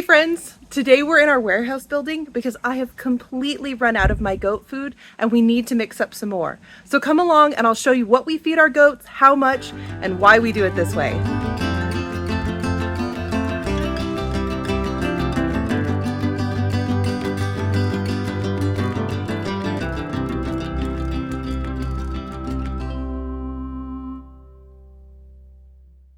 friends, today we're in our warehouse building because I have completely run out of my goat food and we need to mix up some more. So come along and I'll show you what we feed our goats, how much, and why we do it this way.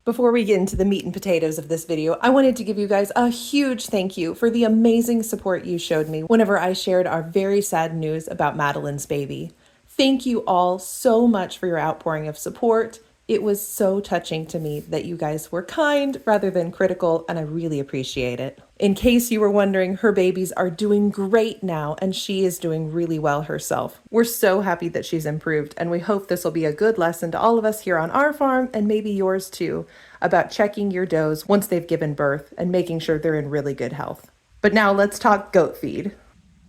Before we get into the meat and potatoes of this video, I wanted to give you guys a huge thank you for the amazing support you showed me whenever I shared our very sad news about Madeline's baby. Thank you all so much for your outpouring of support. It was so touching to me that you guys were kind rather than critical, and I really appreciate it. In case you were wondering, her babies are doing great now, and she is doing really well herself. We're so happy that she's improved, and we hope this will be a good lesson to all of us here on our farm, and maybe yours too, about checking your does once they've given birth and making sure they're in really good health. But now let's talk goat feed.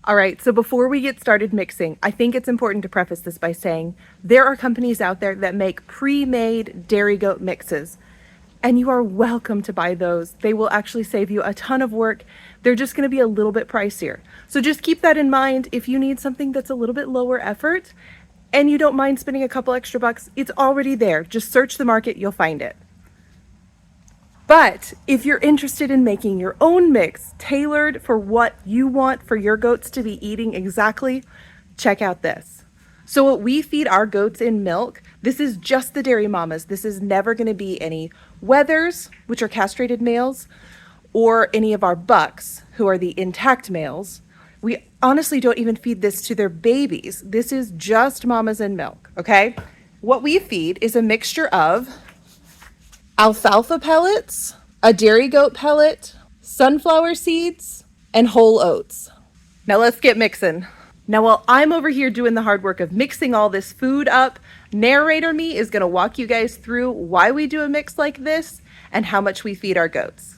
All right, so before we get started mixing, I think it's important to preface this by saying there are companies out there that make pre-made dairy goat mixes, and you are welcome to buy those. They will actually save you a ton of work. They're just going to be a little bit pricier. So just keep that in mind. If you need something that's a little bit lower effort and you don't mind spending a couple extra bucks, it's already there. Just search the market, you'll find it. But if you're interested in making your own mix tailored for what you want for your goats to be eating exactly, check out this. So what we feed our goats in milk, this is just the dairy mamas. This is never going to be any wethers, which are castrated males, or any of our bucks, who are the intact males. We honestly don't even feed this to their babies. This is just mamas in milk, okay? What we feed is a mixture of alfalfa pellets, a dairy goat pellet, sunflower seeds, and whole oats. Now let's get mixing. Now while I'm over here doing the hard work of mixing all this food up, narrator me is going to walk you guys through why we do a mix like this and how much we feed our goats.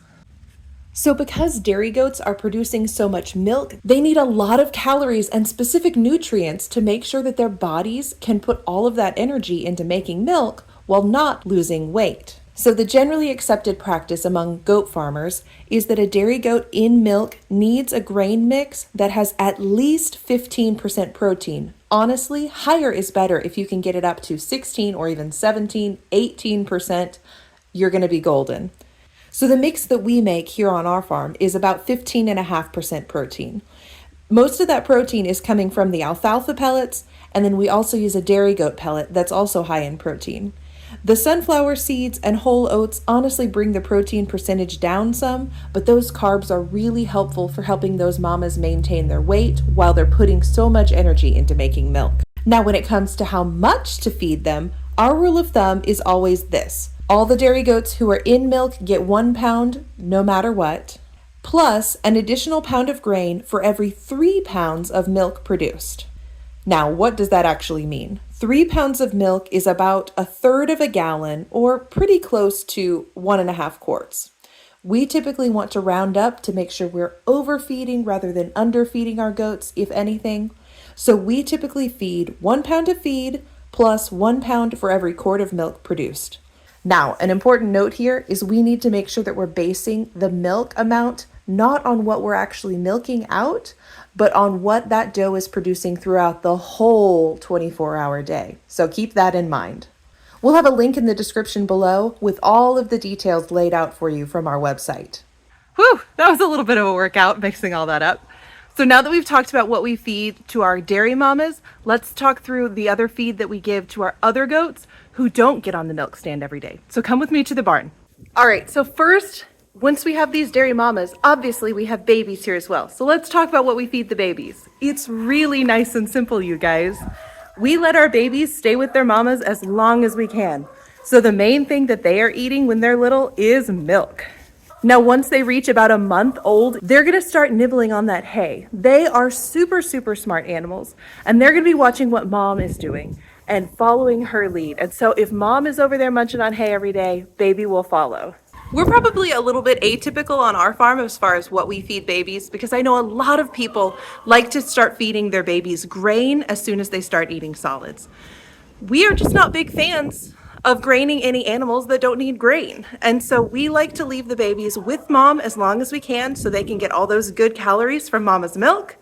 So because dairy goats are producing so much milk, they need a lot of calories and specific nutrients to make sure that their bodies can put all of that energy into making milk while not losing weight. So the generally accepted practice among goat farmers is that a dairy goat in milk needs a grain mix that has at least 15% protein. Honestly, higher is better. If you can get it up to 16 or even 17, 18%, you're going to be golden. So the mix that we make here on our farm is about 15.5% protein. Most of that protein is coming from the alfalfa pellets, and then we also use a dairy goat pellet that's also high in protein. The sunflower seeds and whole oats honestly bring the protein percentage down some, but those carbs are really helpful for helping those mamas maintain their weight while they're putting so much energy into making milk. Now, when it comes to how much to feed them, our rule of thumb is always this. All the dairy goats who are in milk get 1 pound no matter what, plus an additional pound of grain for every 3 pounds of milk produced. Now, what does that actually mean? 3 pounds of milk is about 1/3 of a gallon, or pretty close to 1.5 quarts. We typically want to round up to make sure we're overfeeding rather than underfeeding our goats, if anything. So we typically feed 1 pound of feed plus 1 pound for every quart of milk produced. Now, an important note here is we need to make sure that we're basing the milk amount not on what we're actually milking out, but on what that doe is producing throughout the whole 24-hour day. So keep that in mind. We'll have a link in the description below with all of the details laid out for you from our website. Whew, that was a little bit of a workout mixing all that up. So now that we've talked about what we feed to our dairy mamas, let's talk through the other feed that we give to our other goats who don't get on the milk stand every day. So come with me to the barn. All right, so first, once we have these dairy mamas, obviously we have babies here as well. So let's talk about what we feed the babies. It's really nice and simple, you guys. We let our babies stay with their mamas as long as we can. So the main thing that they are eating when they're little is milk. Now, once they reach about a month old, they're going to start nibbling on that hay. They are super, super smart animals, and they're going to be watching what mom is doing and following her lead. And so if mom is over there munching on hay every day, baby will follow. We're probably a little bit atypical on our farm as far as what we feed babies, because I know a lot of people like to start feeding their babies grain as soon as they start eating solids. We are just not big fans of graining any animals that don't need grain. And so we like to leave the babies with mom as long as we can so they can get all those good calories from mama's milk.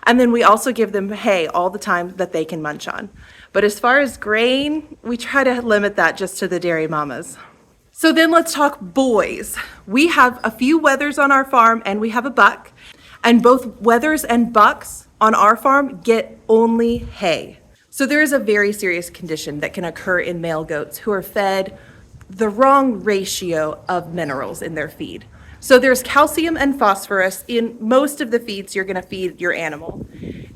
And then we also give them hay all the time that they can munch on. But as far as grain, we try to limit that just to the dairy mamas. So then let's talk boys. We have a few wethers on our farm and we have a buck. And both wethers and bucks on our farm get only hay. So there is a very serious condition that can occur in male goats who are fed the wrong ratio of minerals in their feed. So there's calcium and phosphorus in most of the feeds you're going to feed your animal.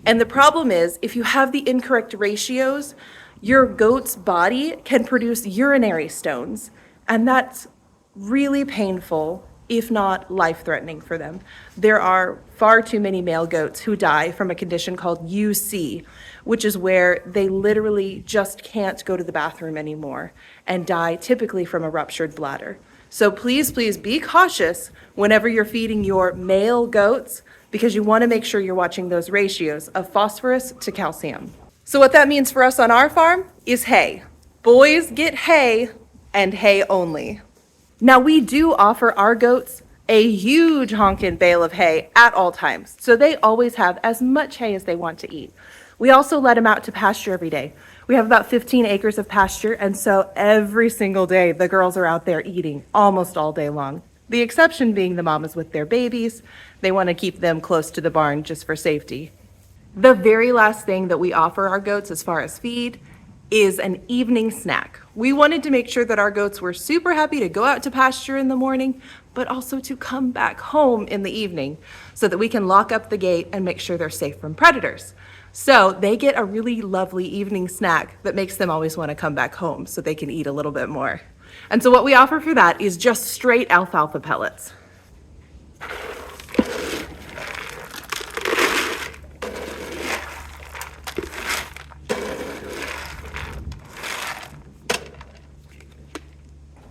And the problem is, if you have the incorrect ratios, your goat's body can produce urinary stones, and that's really painful, if not life-threatening for them. There are far too many male goats who die from a condition called UC, which is where they literally just can't go to the bathroom anymore and die typically from a ruptured bladder. So please, please be cautious whenever you're feeding your male goats because you want to make sure you're watching those ratios of phosphorus to calcium. So what that means for us on our farm is hay. Boys get hay and hay only. Now we do offer our goats a huge honkin' bale of hay at all times, so they always have as much hay as they want to eat. We also let them out to pasture every day. We have about 15 acres of pasture, and so every single day the girls are out there eating almost all day long. The exception being the mamas with their babies. They want to keep them close to the barn just for safety. The very last thing that we offer our goats as far as feed is an evening snack. We wanted to make sure that our goats were super happy to go out to pasture in the morning, but also to come back home in the evening so that we can lock up the gate and make sure they're safe from predators. So they get a really lovely evening snack that makes them always want to come back home so they can eat a little bit more. And so what we offer for that is just straight alfalfa pellets.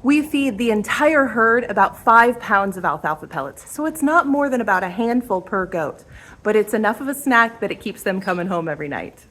We feed the entire herd about 5 pounds of alfalfa pellets, so it's not more than about a handful per goat, but it's enough of a snack that it keeps them coming home every night.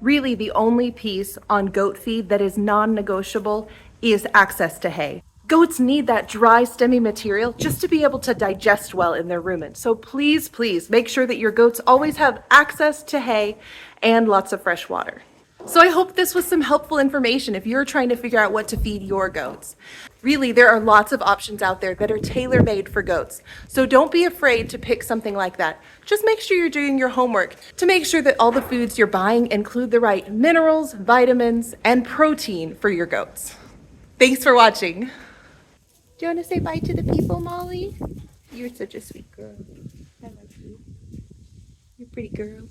Really, the only piece on goat feed that is non-negotiable is access to hay. Goats need that dry, stemmy material just to be able to digest well in their rumen. So please, please make sure that your goats always have access to hay and lots of fresh water. So I hope this was some helpful information if you're trying to figure out what to feed your goats. Really, there are lots of options out there that are tailor-made for goats. So don't be afraid to pick something like that. Just make sure you're doing your homework to make sure that all the foods you're buying include the right minerals, vitamins, and protein for your goats. Thanks for watching. Do you want to say bye to the people, Molly? You're such a sweet girl. I love you. You're a pretty girl.